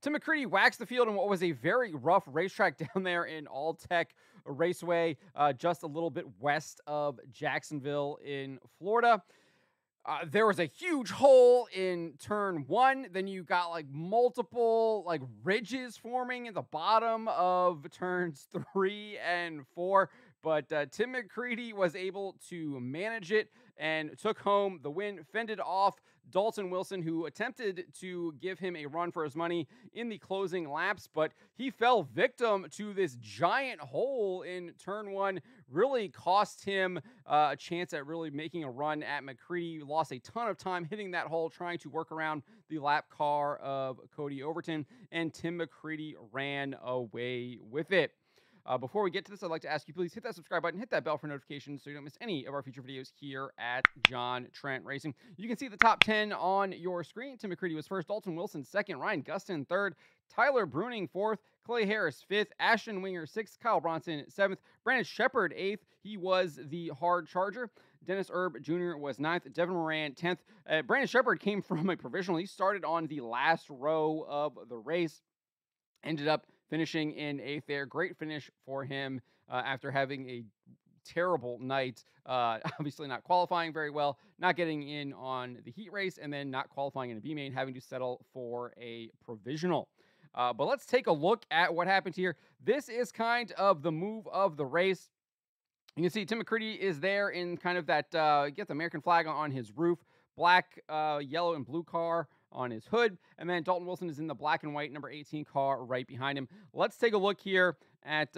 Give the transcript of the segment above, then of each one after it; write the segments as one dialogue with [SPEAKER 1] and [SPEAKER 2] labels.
[SPEAKER 1] Tim McCreadie waxed the field in what was a very rough racetrack down there in All-Tech Raceway, just a little bit west of Jacksonville in Florida. There was a huge hole in turn one. Then you got like multiple like ridges forming at the bottom of turns 3 and 4. But Tim McCreadie was able to manage it and took home the win, fended off Daulton Wilson, who attempted to give him a run for his money in the closing laps, but he fell victim to this giant hole in turn one. Really cost him a chance at really making a run at McCreadie. Lost a ton of time hitting that hole, trying to work around the lap car of Cody Overton, and Tim McCreadie ran away with it. Before we get to this, I'd like to ask you, please hit that subscribe button, hit that bell for notifications so you don't miss any of our future videos here at John Trent Racing. You can see the top 10 on your screen. Tim McCreadie was first, Daulton Wilson second, Ryan Gustin third, Tyler Bruning fourth, Clay Harris fifth, Ashton Winger sixth, Kyle Bronson seventh, Brandon Shepard eighth. He was the hard charger. Dennis Erb Jr. was ninth, Devin Moran 10th. Brandon Shepard came from a provisional. He started on the last row of the race. Ended up finishing in eighth there. Great finish for him after having a terrible night. Obviously not qualifying very well, not getting in on the heat race, and then not qualifying in a B main, having to settle for a provisional. But let's take a look at what happened here. This is kind of the move of the race. You can see Tim McCreadie is there in kind of that, get the American flag on his roof, black, yellow, and blue car on his hood. And then Daulton Wilson is in the black and white number 18 car right behind him. Let's take a look here at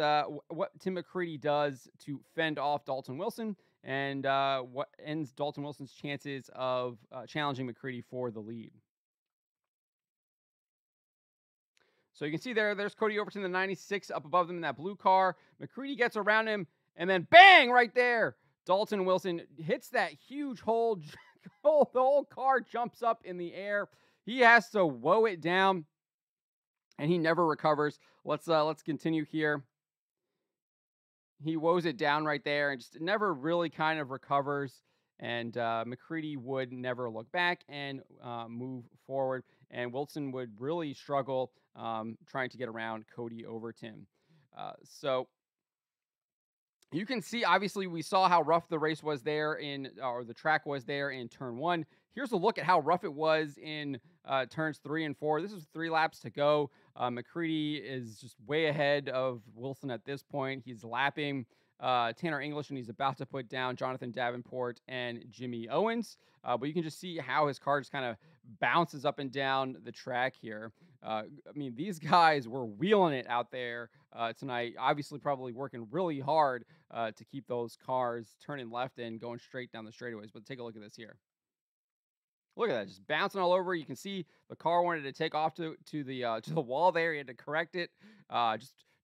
[SPEAKER 1] what Tim McCreadie does to fend off Daulton Wilson and what ends Daulton Wilson's chances of challenging McCreadie for the lead. So you can see there's Cody Overton, the 96 up above them in that blue car. McCreadie gets around him, and then bang, right there, Daulton Wilson hits that huge hole. The whole car jumps up in the air. He has to woe it down, and he never recovers. Let's continue here. He woes it down right there and just never really kind of recovers. And McCreadie would never look back and move forward. And Wilson would really struggle trying to get around Cody Overton. So you can see, obviously, we saw how rough the race was there or the track was there in turn one. Here's a look at how rough it was in turns 3 and 4. This is 3 laps to go. McCreadie is just way ahead of Wilson at this point. He's lapping Tanner English, and he's about to put down Jonathan Davenport and Jimmy Owens. But you can just see how his car just kind of bounces up and down the track here. I mean, these guys were wheeling it out there tonight, obviously probably working really hard to keep those cars turning left and going straight down the straightaways. But take a look at this here. Look at that, just bouncing all over. You can see the car wanted to take off to the wall there. He had to correct it.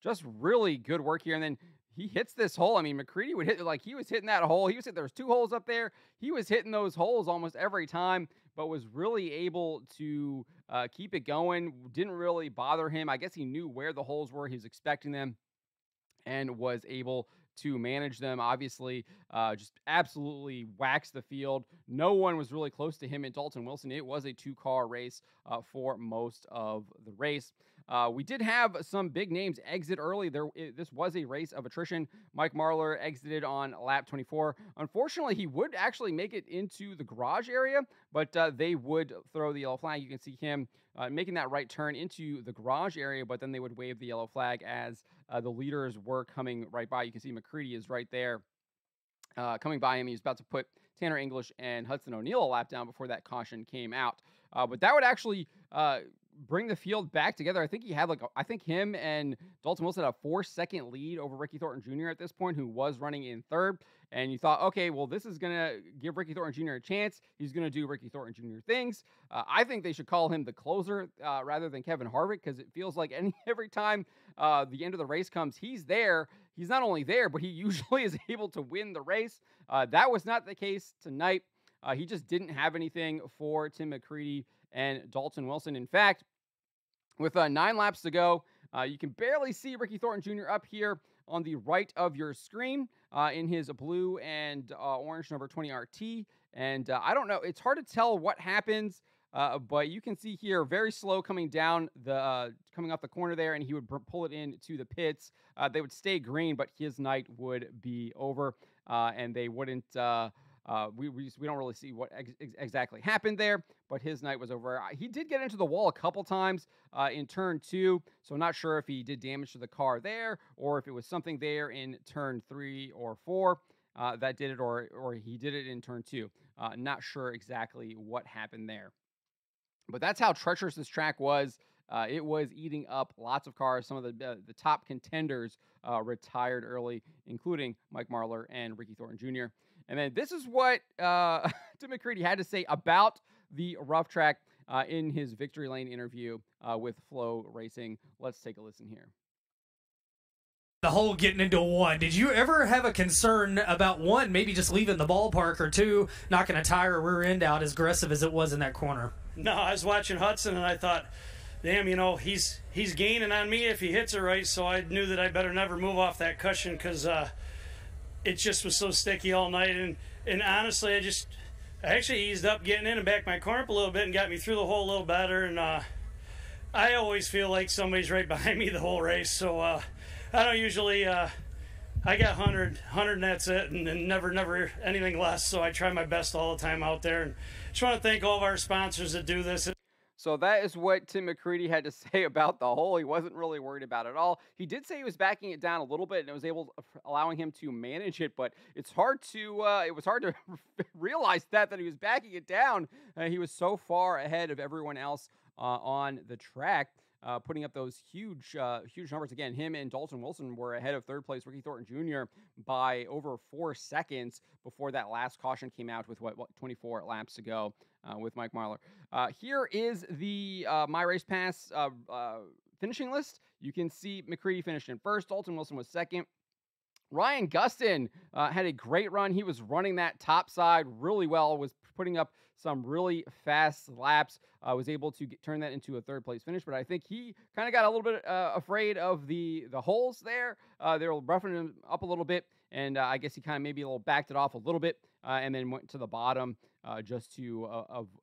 [SPEAKER 1] Just really good work here. And then he hits this hole. I mean, McCreadie would hit, like, he was hitting that hole. There was 2 holes up there. He was hitting those holes almost every time, but was really able to keep it going. Didn't really bother him. I guess he knew where the holes were. He was expecting them and was able to manage them. Obviously, just absolutely waxed the field. No one was really close to him and Daulton Wilson. It was a 2-car race for most of the race. We did have some big names exit early. This was a race of attrition. Mike Marlar exited on lap 24. Unfortunately, he would actually make it into the garage area, but they would throw the yellow flag. You can see him making that right turn into the garage area, but then they would wave the yellow flag as the leaders were coming right by. You can see McCreadie is right there coming by him. He's about to put Tanner English and Hudson O'Neal a lap down before that caution came out. But that would actually bring the field back together. I think he had I think him and Daulton Wilson had a 4-second lead over Ricky Thornton Jr. at this point, who was running in third. And you thought, okay, well, this is going to give Ricky Thornton Jr. a chance. He's going to do Ricky Thornton Jr. things. I think they should call him the closer rather than Kevin Harvick, because it feels like every time the end of the race comes, he's there. He's not only there, but he usually is able to win the race. That was not the case tonight. He just didn't have anything for Tim McCreadie and Daulton Wilson. In fact, with 9 laps to go, you can barely see Ricky Thornton Jr. up here on the right of your screen in his blue and orange number 20 RT. And I don't know. It's hard to tell what happens But you can see here, very slow coming down the coming off the corner there, and he would pull it into the pits. They would stay green, but his night would be over, and they wouldn't. We don't really see what exactly happened there, but his night was over. He did get into the wall a couple times in turn 2, so not sure if he did damage to the car there or if it was something there in turn 3 or 4 that did it, or he did it in turn 2. Not sure exactly what happened there. But that's how treacherous this track was. It was eating up lots of cars. Some of the top contenders retired early, including Mike Marlar and Ricky Thornton Jr. And then this is what Tim McCreadie had to say about the rough track in his Victory Lane interview with Flow Racing. Let's take a listen here.
[SPEAKER 2] The whole getting into one. Did you ever have a concern about, one, maybe just leaving the ballpark, or two, knocking a tire or rear end out as aggressive as it was in that corner?
[SPEAKER 3] No, I was watching Hudson and I thought, damn, he's gaining on me if he hits it right, so I knew that I better never move off that cushion because it just was so sticky all night. And honestly, I actually eased up getting in and backed my car up a little bit and got me through the hole a little better. And I always feel like somebody's right behind me the whole race, so I don't usually I got 100 and that's it, and never anything less, so I try my best all the time out there. And just want to thank all of our sponsors that do this.
[SPEAKER 1] So that is what Tim McCreadie had to say about the hole. He wasn't really worried about it at all. He did say he was backing it down a little bit, and it was allowing him to manage it. But it's hard to it was hard to realize that he was backing it down. He was so far ahead of everyone else on the track, putting up those huge numbers. Again, him and Daulton Wilson were ahead of third place Ricky Thornton Jr. by over 4 seconds before that last caution came out with what 24 laps to go. With Mike Marlar. Here is the My Race Pass finishing list. You can see McCreadie finished in first. Daulton Wilson was second. Ryan Gustin had a great run. He was running that top side really well, was putting up some really fast laps, was able to turn that into a third place finish. But I think he kind of got a little bit afraid of the holes there. They were roughing him up a little bit, and I guess he kind of maybe a little backed it off a little bit and then went to the bottom just to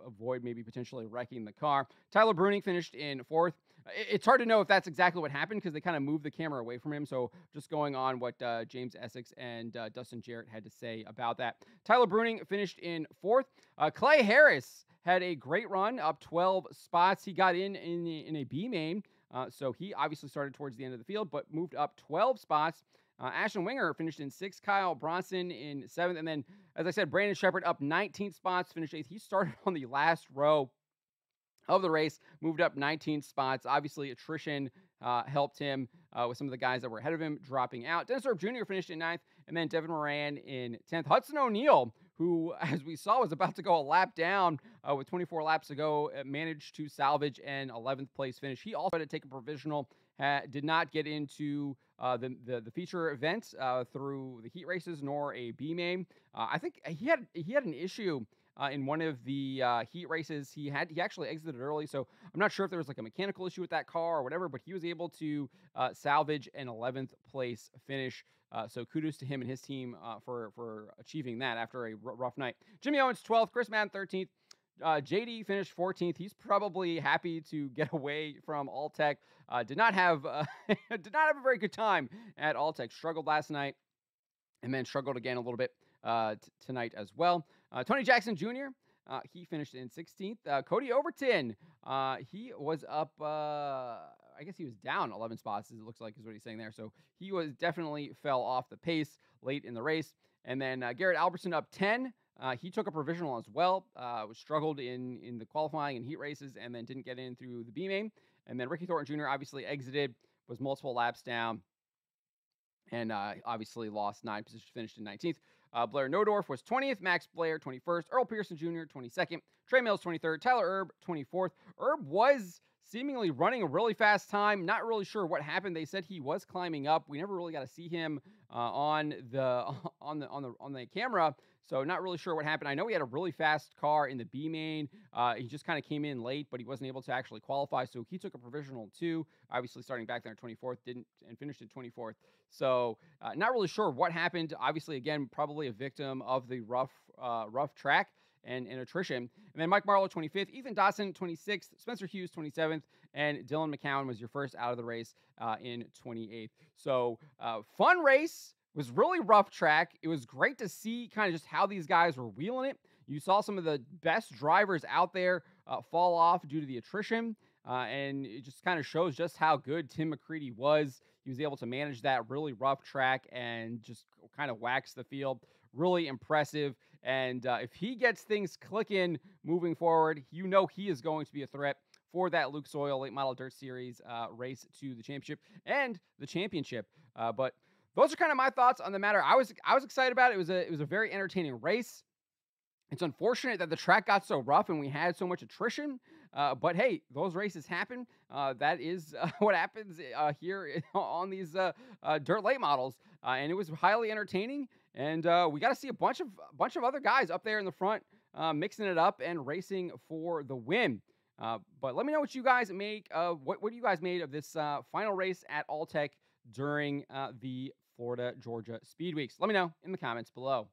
[SPEAKER 1] avoid maybe potentially wrecking the car. Tyler Bruning finished in fourth. It's hard to know if that's exactly what happened because they kind of moved the camera away from him. So just going on what James Essex and Dustin Jarrett had to say about that. Tyler Bruning finished in fourth. Clay Harris had a great run, up 12 spots. He got in a B main, so he obviously started towards the end of the field, but moved up 12 spots. Ashton Winger finished in 6th. Kyle Bronson in 7th. And then, as I said, Brandon Shepard up 19 spots, finished 8th. He started on the last row of the race, moved up 19 spots. Obviously, attrition helped him with some of the guys that were ahead of him dropping out. Dennis Erb Jr. finished in 9th, and then Devin Moran in 10th. Hudson O'Neal, who, as we saw, was about to go a lap down with 24 laps to go, managed to salvage an 11th place finish. He also had to take a provisional, did not get into the feature events through the heat races nor a B main. I think he had an issue in one of the heat races. He actually exited early, so I'm not sure if there was like a mechanical issue with that car or whatever, but he was able to salvage an 11th place finish. So kudos to him and his team for achieving that after a rough night. Jimmy Owens 12th, Chris Madden 13th. JD finished 14th. He's probably happy to get away from All-Tech. Did not have a very good time at All-Tech. Struggled last night, and then struggled again a little bit tonight as well. Tony Jackson Jr. He finished in 16th. Cody Overton. He was up. I guess he was down 11 spots. It looks like is what he's saying there. So he was definitely fell off the pace late in the race. And then Garrett Albertson up 10. He took a provisional as well, struggled in the qualifying and heat races, and then didn't get in through the B main. And then Ricky Thornton Jr. obviously exited, was multiple laps down, and obviously lost 9 positions, finished in 19th. Blair Nodorf was 20th, Max Blair 21st, Earl Pearson Jr. 22nd, Trey Mills 23rd, Tyler Erb 24th. Erb was seemingly running a really fast time. Not really sure what happened. They said he was climbing up. We never really got to see him on the camera, so not really sure what happened. I know he had a really fast car in the B main. He just kind of came in late, but he wasn't able to actually qualify, so he took a provisional too. Obviously, starting back there at 24th, didn't and finished at 24th. So not really sure what happened. Obviously, again, probably a victim of the rough track. and attrition. And then Mike Marlar, 25th, Ethan Dawson, 26th, Spencer Hughes, 27th, and Dylan McCowan was your first out of the race in 28th. So fun race. Was really rough track. It was great to see kind of just how these guys were wheeling it. You saw some of the best drivers out there fall off due to the attrition, and it just kind of shows just how good Tim McCreadie was. He was able to manage that really rough track and just kind of wax the field. Really impressive. And if he gets things clicking moving forward, you know he is going to be a threat for that Luke Soil Late Model Dirt Series race to the championship and the championship. But those are kind of my thoughts on the matter. I was excited about it. It was a very entertaining race. It's unfortunate that the track got so rough and we had so much attrition. But hey, those races happen. That is what happens here on these dirt late models. And it was highly entertaining. And we got to see a bunch of other guys up there in the front mixing it up and racing for the win. But let me know what you guys make of what you guys made of this final race at All-Tech during the Florida Georgia Speed Weeks. Let me know in the comments below.